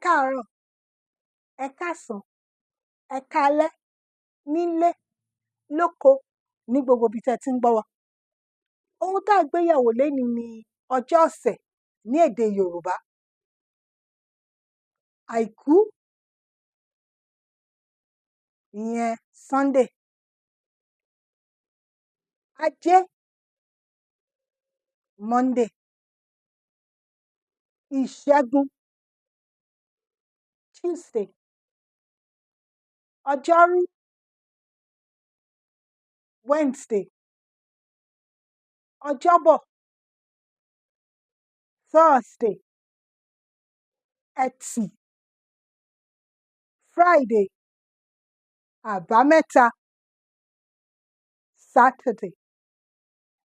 káàárọ̀, ẹ káàsán, ẹ káalẹ́, nílé, lóko, ní gbogbo ibi tẹ́ ẹ ti ń gbọ́ wa. Ohun tá a gbé yẹ̀wò lénìí ni ọjọ́ ọ̀sẹ̀ ní èdè Yorùbá. Àìkú, ìyẹn Sunday. Ajé, Monday. Ìṣẹ́gun, Tuesday. Ọjọ́rú, Wednesday. Ọjọ́bọ̀, Thursday. Ẹtì, Friday. Àbámẹ́ta, Saturday.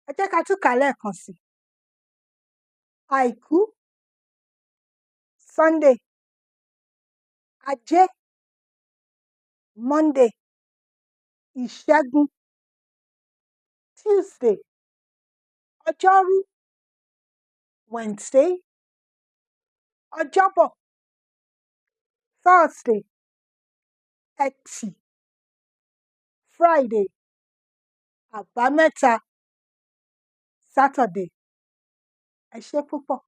Ẹ jẹ́ ká tún kà á lẹ́ẹ̀kan sí i. Àìkú, Sunday. Ajé, Monday. Ìṣẹ́gun, Tuesday. Ọjọ́rú, Wednesday. Ọjọ́bọ̀, Thursday. Ẹtì, Friday. Àbámẹ́ta, Saturday. Ẹ ṣé púpọ̀.